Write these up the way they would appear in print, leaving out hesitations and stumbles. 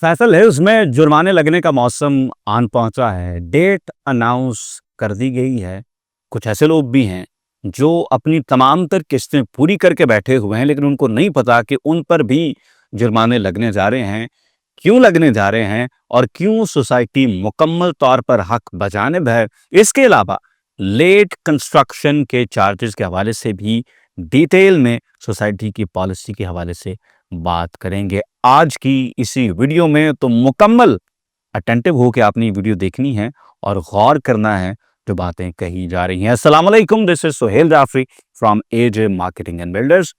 Faisal hills में जुर्माने लगने का मौसम आन पहुंचा है। डेट अनाउंस कर दी गई है। कुछ ऐसे लोग भी हैं जो अपनी तमाम तर किस्तें पूरी करके बैठे हुए हैं, लेकिन उनको नहीं पता कि उन पर भी जुर्माने लगने जा रहे हैं, क्यों लगने जा रहे हैं और क्यों सोसाइटी मुकम्मल तौर पर हक बजानिब है। इसके अलावा लेट कंस्ट्रक्शन के चार्जेस के हवाले से भी डिटेल में सोसाइटी की पॉलिसी के हवाले से बात करेंगे आज की इसी वीडियो में। तो मुकम्मल अटेंटिव हो के आपने वीडियो देखनी है और गौर करना है जो बातें कही जा रही हैं। अस्सलाम वालेकुम, this is Sohail Jafri from AJ marketing and builders.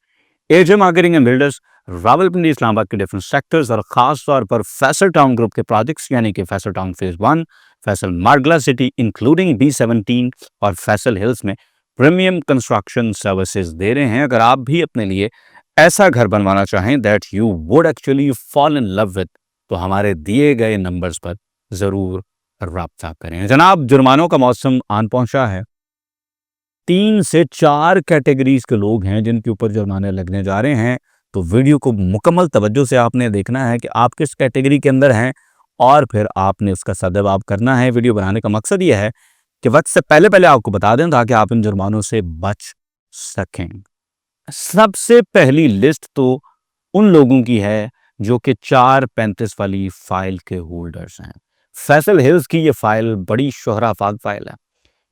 AJ marketing and builders Rawalpindi Islamabad के डिफरेंट सेक्टर्स और खास तौर पर फैसल टाउन ग्रुप के प्रोजेक्ट्स यानी कि Faisal town phase 1, Faisal Margalla city including B17 और फैसल हिल्स में प्रीमियम कंस्ट्रक्शन सर्विसेज दे रहे हैं। अगर आप भी अपने लिए ऐसा घर बनवाना चाहें that you would actually fall in love with, तो हमारे दिए गए नंबर्स पर जरूर राब्ता करें। जनाब, जुर्मानों का मौसम आन पहुंचा है। 3 से 4 कैटेगरीज के लोग हैं जिनके ऊपर जुर्माने लगने जा रहे हैं। तो वीडियो को मुकम्मल तवज्जो से आपने देखना है कि आप किस कैटेगरी के अंदर हैं और फिर आपने उसका सद्भाव करना है। वीडियो बनाने का मकसद यह है कि वक्त से पहले पहले आपको बता दें ताकि आप इन जुर्मानों से बच सकें। सबसे पहली लिस्ट तो उन लोगों की है जो कि 435 वाली फाइल के होल्डर्स हैं। फैसल हिल्स की ये फाइल बड़ी शोहराफाक फाइल है।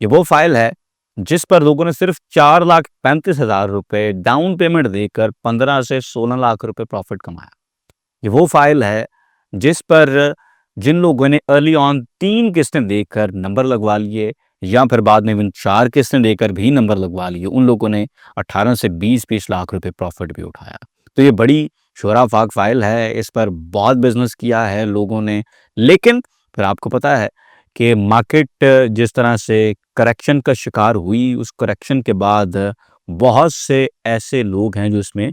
ये वो फाइल है जिस पर लोगों ने सिर्फ 4,35,000 रुपए डाउन पेमेंट देकर 15 से 16 लाख रुपए प्रॉफिट कमाया। ये वो फाइल है जिस पर जिन लोगों ने अर्ली ऑन 3 किस्तें देकर नंबर लगवा लिए या फिर बाद में 4 किस्तें देकर भी नंबर लगवा लिए, उन लोगों ने 18 से 20 लाख रुपए प्रॉफिट भी उठाया। तो ये बड़ी शोहराफाक फाइल है, इस पर बहुत बिजनेस किया है लोगों ने। लेकिन फिर आपको पता है कि मार्केट जिस तरह से करेक्शन का शिकार हुई, उस करेक्शन के बाद बहुत से ऐसे लोग हैं जो इसमें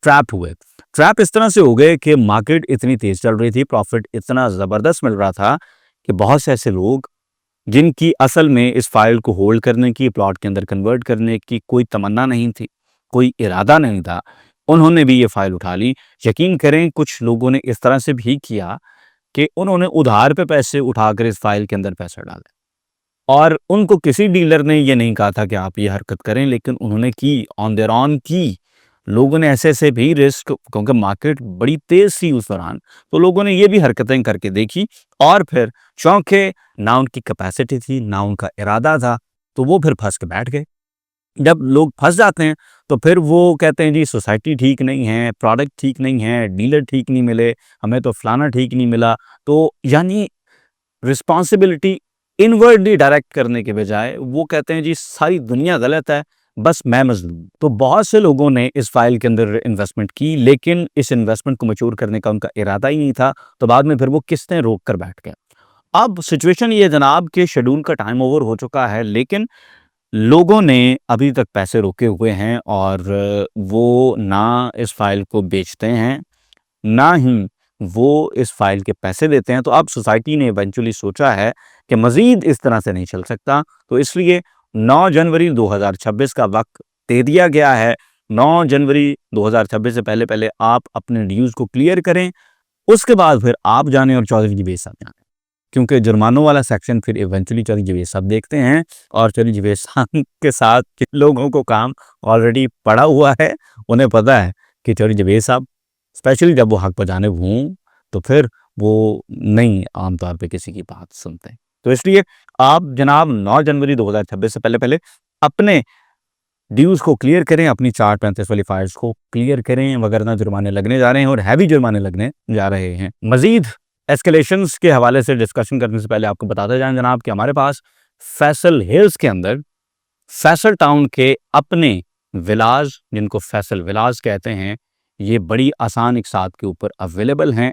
ट्रैप हुए। ट्रैप इस तरह से हो गए कि मार्केट इतनी तेज चल रही थी, प्रॉफिट इतना ज़बरदस्त मिल रहा था कि बहुत से ऐसे लोग जिनकी असल में इस फाइल को होल्ड करने की, प्लॉट के अंदर कन्वर्ट करने की कोई तमन्ना नहीं थी, कोई इरादा नहीं था, उन्होंने भी ये फाइल उठा ली। यकीन करें, कुछ लोगों ने इस तरह से भी किया कि उन्होंने उधार पे पैसे उठाकर इस फाइल के अंदर पैसे डाले और उनको किसी डीलर ने ये नहीं कहा था कि आप ये हरकत करें, लेकिन उन्होंने की, ऑन देयर ऑन की। लोगों ने ऐसे ऐसे भी रिस्क, क्योंकि मार्केट बड़ी तेज थी उस दौरान, तो लोगों ने ये भी हरकतें करके देखी और फिर चौंके, ना उनकी कैपेसिटी थी ना उनका इरादा था, तो वो फिर फंस के बैठ गए। जब लोग फंस जाते हैं तो फिर वो कहते हैं जी सोसाइटी ठीक नहीं है, प्रोडक्ट ठीक नहीं है, डीलर ठीक नहीं मिले, हमें तो फलाना ठीक नहीं मिला। तो यानी रिस्पॉन्सिबिलिटी इनवर्डली डायरेक्ट करने के बजाय वो कहते हैं जी सारी दुनिया गलत है, बस मैं मजलूम। तो बहुत से लोगों ने इस फाइल के अंदर इन्वेस्टमेंट की, लेकिन इस इन्वेस्टमेंट को मैच्योर करने का उनका इरादा ही नहीं था, तो बाद में फिर वो किस्तें रोक कर बैठ गए। अब सिचुएशन ये जनाब कि शेड्यूल का टाइम ओवर हो चुका है, लेकिन लोगों ने अभी तक पैसे रोके हुए हैं और वो ना इस फाइल को बेचते हैं, ना ही वो इस फाइल के पैसे देते हैं। तो अब सोसाइटी ने इवेंचुअली सोचा है कि मज़ीद इस तरह से नहीं चल सकता, तो इसलिए 9 जनवरी 2026 का वक्त दे दिया गया है। 9 जनवरी 2026 से पहले पहले आप अपने ड्यूज़ को क्लियर करें, उसके बाद फिर आप जाने और चौधरी जवेद साहब जाने, क्योंकि जुर्मानों वाला सेक्शन फिर इवेंचुअली चौधरी जवेद साहब देखते हैं और चौधरी जवेद साहब के साथ जिन लोगों को काम ऑलरेडी पड़ा हुआ है, उन्हें पता है कि चौधरी जवेद साहब स्पेशली जब वो हक बजानिब हों तो फिर वो नहीं आमतौर पे किसी की बात सुनते। तो इसलिए आप जनाब 9 जनवरी 2026 से पहले पहले अपने ड्यूज़ को क्लियर करें, अपनी 435 वाली फाइल्स को क्लियर करें, वगरना जुर्माने लगने जा रहे हैं और हैवी जुर्माने लगने जा रहे हैं। मजीद एस्केलेशंस के हवाले से डिस्कशन करने से पहले आपको बताते जाएं जनाब कि हमारे पास फैसल हिल्स के अंदर फैसल टाउन के अपने विलाज, जिनको फैसल विलाज कहते हैं, ये बड़ी आसान इकसात के ऊपर अवेलेबल हैं।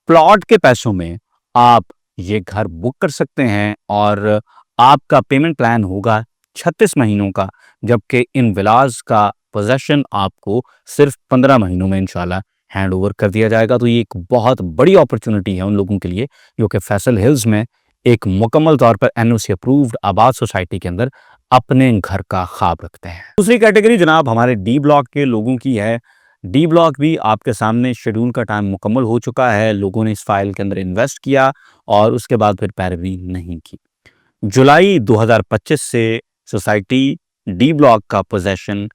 प्लॉट के पैसों में आप ये घर बुक कर सकते हैं और आपका पेमेंट प्लान होगा 36 महीनों का, जबकि इन विलाज का पोजेशन आपको सिर्फ 15 महीनों में इंशाल्लाह हैंड ओवर कर दिया जाएगा। तो ये एक बहुत बड़ी अपॉर्चुनिटी है उन लोगों के लिए जो कि फैसल हिल्स में एक मुकम्मल तौर पर NOC अप्रूव्ड आबाद सोसाइटी के अंदर अपने घर का ख्वाब रखते हैं। दूसरी कैटेगरी जनाब हमारे D ब्लॉक के लोगों की है डी ब्लॉक भी आपके सामने शेड्यूल का टाइम मुकम्मल हो चुका है, लोगों ने इस फाइल के अंदर इन्वेस्ट किया और उसके बाद फिर पैरवी नहीं की। जुलाई 2025 से सोसाइटी डी ब्लॉक का पोजेशन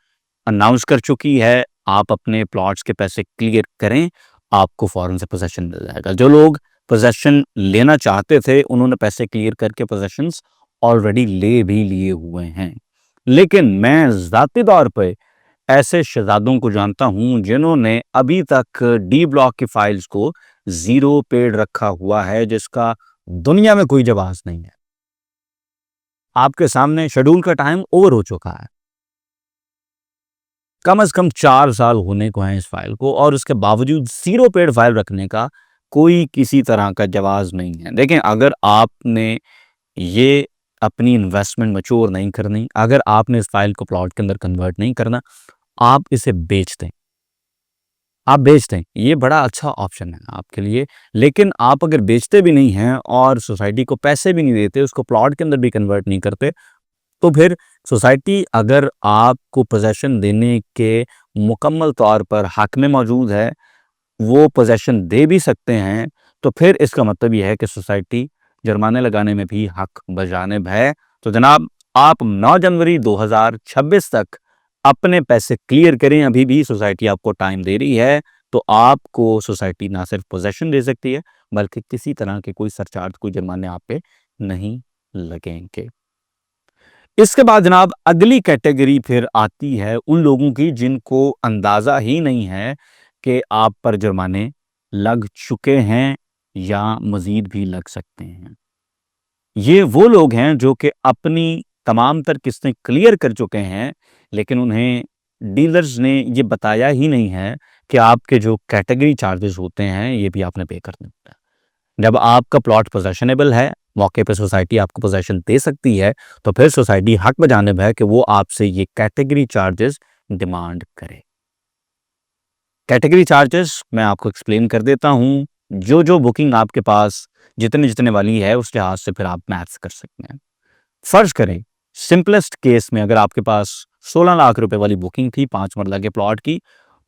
अनाउंस कर चुकी है। आप अपने प्लॉट्स के पैसे क्लियर करें, आपको फौरन से पोजेशन मिल जाएगा। जो लोग पोजेशन लेना चाहते थे उन्होंने पैसे क्लियर करके पोजेशंस ऑलरेडी ले भी लिए हुए हैं। लेकिन मैं ज़ाती तौर पे ऐसे शहजादों को जानता हूं जिन्होंने अभी तक डी ब्लॉक की फाइल्स को जीरो पेड रखा हुआ है, जिसका दुनिया में कोई जवाब नहीं है। आपके सामने शेड्यूल का टाइम ओवर हो चुका है, कम से कम 4 साल होने को है इस फाइल को, और उसके बावजूद जीरो पेड फाइल रखने का कोई किसी तरह का जवाब नहीं है। देखें, अगर आपने ये अपनी इन्वेस्टमेंट मैच्योर नहीं करनी, अगर आपने इस फाइल को प्लॉट के अंदर कन्वर्ट नहीं करना, आप इसे बेच दें, आप बेच दें, ये बड़ा अच्छा ऑप्शन है आपके लिए। लेकिन आप अगर बेचते भी नहीं हैं और सोसाइटी को पैसे भी नहीं देते, उसको प्लॉट के अंदर भी कन्वर्ट नहीं करते, तो फिर सोसाइटी अगर आपको पोजेशन देने के मुकम्मल तौर पर हक में मौजूद है, वो पोजेशन दे भी सकते हैं, तो फिर इसका मतलब यह है कि सोसाइटी जुर्माने लगाने में भी हक बजानिब है। तो जनाब, आप 9 जनवरी 2026 तक अपने पैसे क्लियर करें, अभी भी सोसाइटी आपको टाइम दे रही है। तो आपको सोसाइटी ना सिर्फ पोजेशन दे सकती है, बल्कि किसी तरह के कोई सरचार्ज, कोई जुर्माने आप पे नहीं लगेंगे। इसके बाद जनाब अगली कैटेगरी फिर आती है उन लोगों की जिनको अंदाज़ा ही नहीं है कि आप पर जुर्माने लग चुके हैं या मज़ीद भी लग सकते हैं। ये वो लोग हैं जो कि अपनी तमाम तर किस्तें क्लियर कर चुके हैं, लेकिन उन्हें डीलर्स ने ये बताया ही नहीं है कि आपके जो कैटेगरी चार्जेस होते हैं ये भी आपने पे करने होते हैं। जब आपका प्लॉट पोजेशनेबल है, मौके पे सोसाइटी आपको पोजेशन दे सकती है, तो फिर सोसाइटी हक बजानिब है कि वो आपसे ये कैटेगरी चार्जेस डिमांड करे। कैटेगरी चार्जेस मैं आपको एक्सप्लेन कर देता हूँ। जो बुकिंग आपके पास जितने वाली है उस लिहाज से फिर आप मैथ्स कर सकते हैं। फर्ज करें, सिंपलेस्ट केस में अगर आपके पास 16 लाख रुपए वाली बुकिंग थी 5 मरला के प्लॉट की,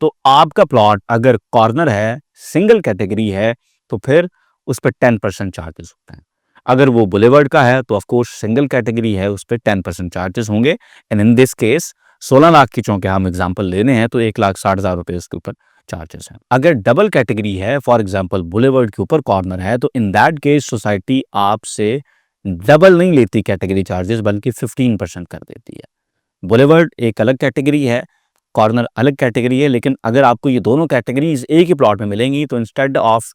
तो आपका प्लॉट अगर कॉर्नर है, सिंगल कैटेगरी है, तो फिर उस पर 10% चार्जेस होते हैं। अगर वो बुलेवर्ड का है तो ऑफ कोर्स सिंगल कैटेगरी है, उस पर 10% चार्जेस होंगे। And in this case 16 lakh की चूंकि हम एग्जांपल लेने हैं तो 1,60,000 रुपए उसके ऊपर चार्जेस हैं। अगर डबल कैटेगरी है, फॉर एग्जांपल बुलेवर्ड के ऊपर कॉर्नर है, तो इन दैट केस सोसाइटी आपसे डबल नहीं लेती कैटेगरी चार्जेस, बल्कि 15% कर देती है। बुलेवर्ड एक अलग कैटेगरी है, कॉर्नर अलग कैटेगरी है, लेकिन अगर आपको ये दोनों कैटेगरीज एक ही प्लॉट में मिलेंगी तो इंस्टेड ऑफ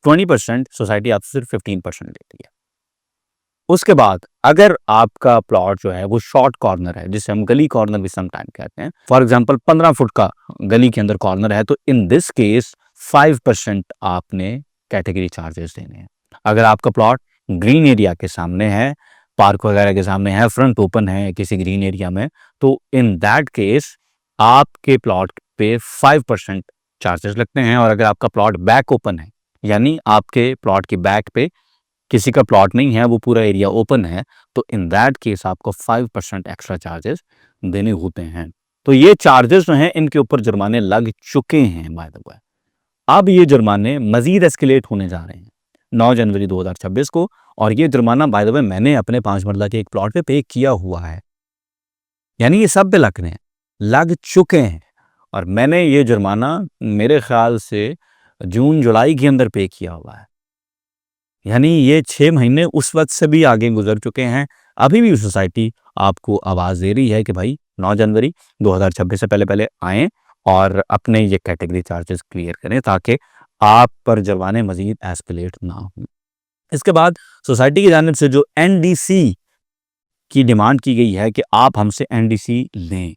20% सोसाइटी आपसे सिर्फ 15% लेती है। उसके बाद अगर आपका प्लॉट जो है वो शॉर्ट कॉर्नर है, जिसे हम गली कॉर्नर भी सम टाइम कहते हैं, फॉर एग्जांपल 15 फुट का गली के अंदर कॉर्नर है, तो इन दिस केस 5% आपने कैटेगरी चार्जेस देने हैं। अगर आपका प्लॉट ग्रीन एरिया के सामने है, पार्क वगैरह के सामने है, फ्रंट ओपन है किसी ग्रीन एरिया में, तो इन दैट केस आपके प्लॉट पे 5% चार्जेस लगते हैं। और अगर आपका प्लॉट बैक ओपन है, यानी आपके प्लॉट की बैक पे किसी का प्लॉट नहीं है, वो पूरा एरिया ओपन है, तो इन दैट केस आपको 5% एक्स्ट्रा चार्जेस देने होते हैं। तो ये चार्जेस जो हैं इनके ऊपर जुर्माने लग चुके हैं बाय द वे। अब ये जुर्माने मजीद एस्केलेट होने जा रहे हैं 9 जनवरी 2026 को, और ये जुर्माना बाय द वे मैंने अपने 5 मरला के एक प्लॉट पे किया हुआ है, यानी ये सब पे लग चुके हैं। और मैंने ये जुर्माना मेरे ख्याल से जून जुलाई के अंदर पे किया हुआ है, यानी ये 6 महीने उस वक्त से भी आगे गुजर चुके हैं। अभी भी सोसाइटी आपको आवाज़ दे रही है कि भाई 9 जनवरी 2026 से पहले आएँ और अपने ये कैटेगरी चार्जेस क्लियर करें, ताकि आप पर जुर्माने मजीद एस्केलेट ना हों। इसके बाद सोसाइटी की जानिब से जो एनडीसी की डिमांड की गई है कि आप हमसे एनडीसी लें,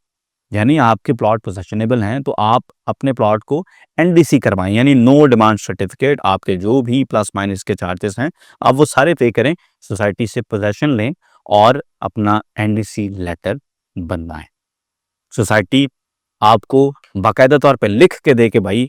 यानी आपके प्लॉट पोजेशनेबल हैं तो आप अपने प्लॉट को एनडीसी करवाएं, यानी नो डिमांड सर्टिफिकेट। आपके जो भी प्लस माइनस के चार्जेस हैं आप वो सारे पे करें, सोसाइटी से पोजेशन लें और अपना एनडीसी लेटर बनवाएं। सोसाइटी आपको बाकायदा तौर पे लिख के दे के भाई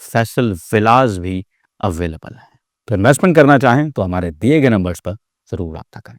फैसल विलाज भी अवेलेबल हैं। तो इन्वेस्टमेंट करना चाहें तो हमारे दिए गए नंबर्स पर ज़रूर रब्ता करें।